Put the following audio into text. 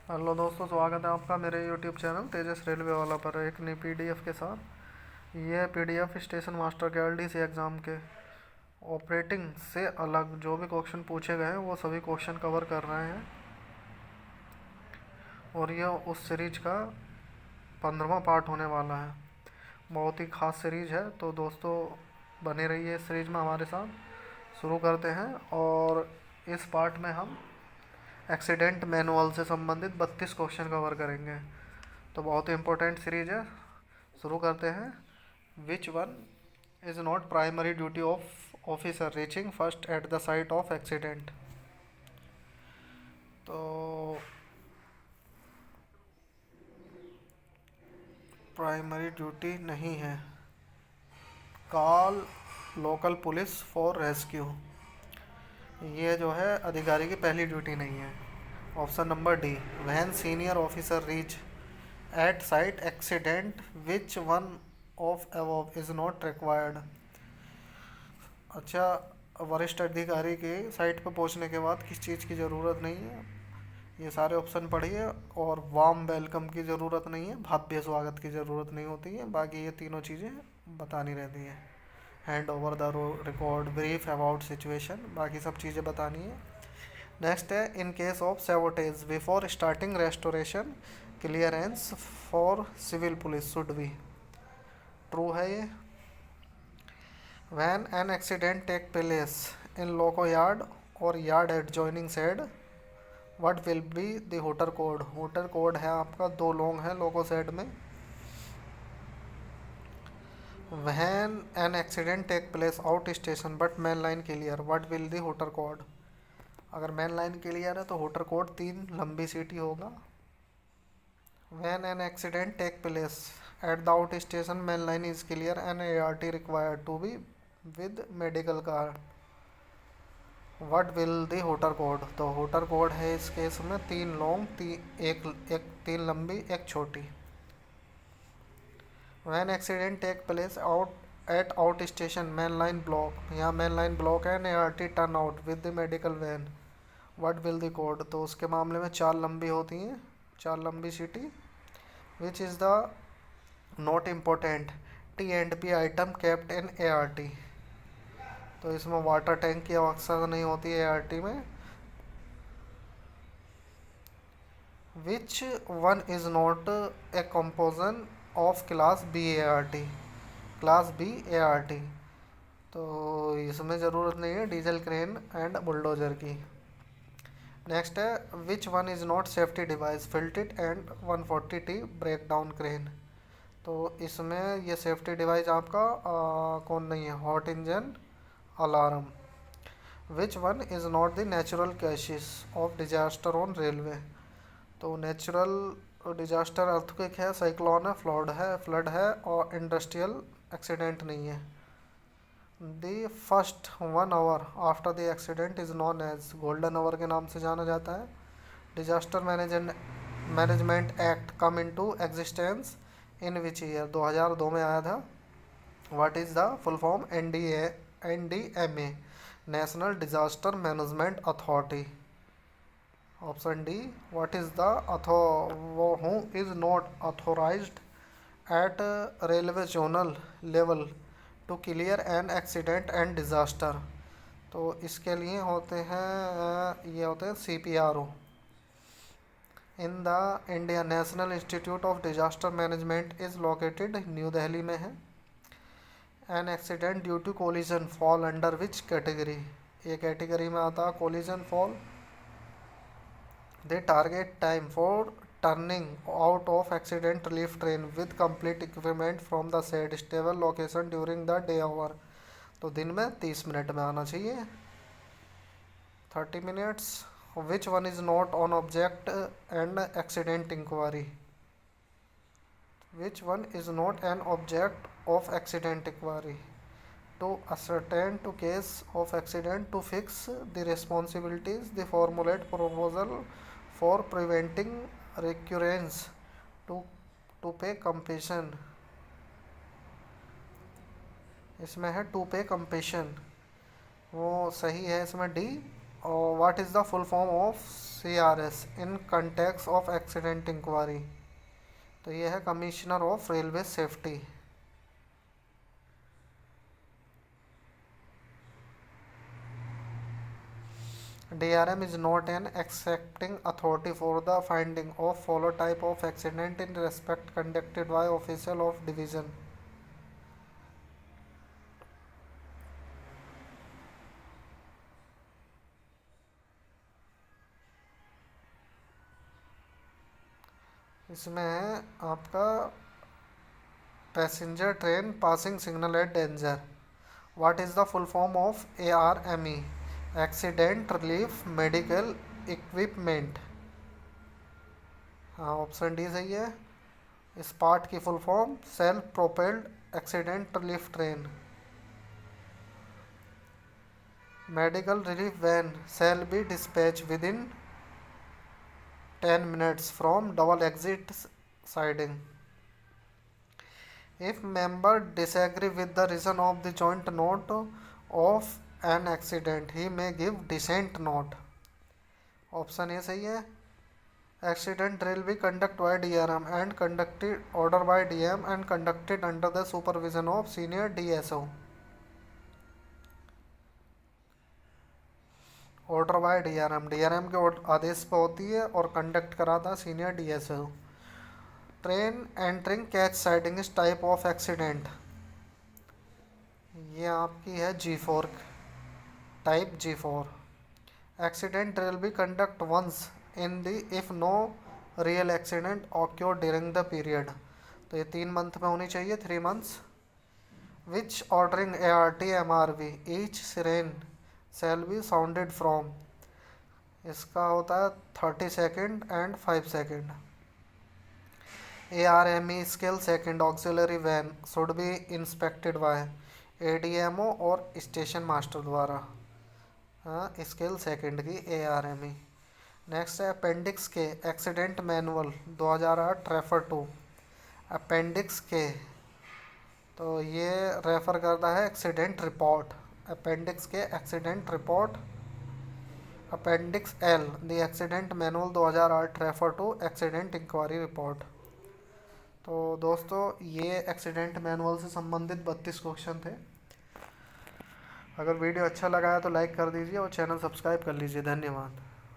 Hello दोस्तों, स्वागत है आपका मेरे यूट्यूब चैनल तेजस रेलवे वाला पर एक नई पीडीएफ के साथ। ये पीडीएफ स्टेशन मास्टर के एलडीसी एग्ज़ाम के ऑपरेटिंग से अलग जो भी क्वेश्चन पूछे गए हैं वो सभी क्वेश्चन कवर कर रहे हैं। और ये उस सीरीज का 15वां पार्ट होने वाला है। बहुत ही ख़ास सीरीज है, तो दोस्तों बने रहिए इस सीरीज में हमारे साथ। शुरू करते हैं। और इस पार्ट में हम एक्सीडेंट मैनुअल से संबंधित 32 क्वेश्चन कवर करेंगे। तो बहुत ही इंपॉर्टेंट सीरीज है। शुरू करते हैं। विच one is not primary duty of officer reaching first at the site of accident. तो प्राइमरी ड्यूटी नहीं है। Call local police for rescue, ये जो है अधिकारी की पहली ड्यूटी नहीं है। Option number D, when senior officer reach at site accident which one of above is not required. अच्छा, वरिष्ठ अधिकारी के साइट पर पहुंचने के बाद किस चीज़ की ज़रूरत नहीं है, ये सारे ऑप्शन पढ़िए। और वार्म वेलकम की ज़रूरत नहीं है, भव्य स्वागत की ज़रूरत नहीं होती है। बाकी ये तीनों चीज़ें बतानी रहती हैं। Hand over the record, brief about situation, बाकी सब चीज़ें बतानी है। नेक्स्ट है, in case of sabotage before starting restoration clearance for civil police should be. True है ये। When an accident take place in loco yard और yard adjoining shed what will be the hooter code. Hooter code है आपका 2 लोग हैं loco shed में। When an accident take place out station but main line clear what will the hooter code. अगर main line clear है तो hooter code 3 लंबी सीटी होगा। When an accident take place at the out station main line is clear an ART required to be with medical card what will the hooter code. तो hooter code है इस case में 3 long, एक 3 लंबी, एक छोटी। When accident take place out at out station main line block, यहाँ main line block है, ART turn out with the medical van what will the code. तो उसके मामले में 4 लंबी होती हैं, 4 लंबी सीटी। Which is the not important T&P item kept in ART। तो इसमें वाटर टैंक की आवश्यकता नहीं होती है ART में। Which one is not a composition of class B ART। Class B ART, तो इसमें ज़रूरत नहीं है डीजल क्रेन एंड बुलडोजर की। नेक्स्ट है, which one is not safety device fitted and 140T breakdown crane. तो इसमें ये सेफ्टी डिवाइस आपका कौन नहीं है, hot engine alarm. Which one is not the natural causes of disaster on railway. तो नेचुरल डिजास्टर अर्थक्वेक है, cyclone है, फ्लड है और इंडस्ट्रियल एक्सीडेंट नहीं है। The first 1 hour after the accident is known as golden hour के नाम से जाना जाता है। Disaster management act come into existence in which year, 2002 में आया था। What is the full form, NDMA, national disaster management authority. Option D, what is the who is not authorised at railway zonal level to clear an accident and disaster. तो इसके लिए होते हैं, ये होते हैं CPRO। In the India national institute of disaster management is located New Delhi में है। An accident due to collision fall under which category. ये कैटेगरी में आता है collision fall. The target time for turning out of accident relief train with complete equipment from the said stable location during the day hour. तो दिन में 30 minute में आना चाहिए, 30 minutes. Which one is not on object and accident inquiry. Which one is not an object of accident inquiry to ascertain to case of accident to fix the responsibilities the formulate proposal for preventing recurrence to pay compensation। इसमें है to pay compensation, वो सही है इसमें D. और what is the full form of CRS in context of accident inquiry. तो ये है commissioner of railway safety. DRM is not an accepting authority for the finding of follow type of accident in respect conducted by official of division। इसमें है आपका passenger train passing signal at danger. What is the full form of ARME? Accident relief medical equipment. हाँ, option D सही है। इस part की full form self propelled accident relief train. Medical relief van shall be dispatch within 10 minutes from double exit siding। If member disagree with the reason of the joint note of an accident, he may give dissent note। Option A सही है। Accident drill be conducted by DRM and conducted order by DM and conducted under the supervision of senior DSO। Order by DRM के आदेश पर होती है और conduct कराता senior DSO। Train entering catch siding इस टाइप ऑफ एक्सीडेंट। ये आपकी है G4 type G4। Accident drill be conduct once in the if no real accident occur during the period. तो ये 3 मंथ में होनी चाहिए, 3 months. Which ordering ART MRV each siren shall be sounded from. इसका होता है 30 second and 5 second. ARME scale second auxiliary van should be inspected by ADMO और station master द्वारा। हाँ, स्केल सेकेंड की ARME। नेक्स्ट है appendix K accident manual 2008 refer to. Appendix K तो ये रेफर करता है accident report. Appendix K accident report. Appendix L the accident manual 2008 refer to accident inquiry report. तो दोस्तों ये एक्सीडेंट मैनुअल से संबंधित 32 क्वेश्चन थे। अगर वीडियो अच्छा लगा है तो लाइक कर दीजिए और चैनल सब्सक्राइब कर लीजिए। धन्यवाद।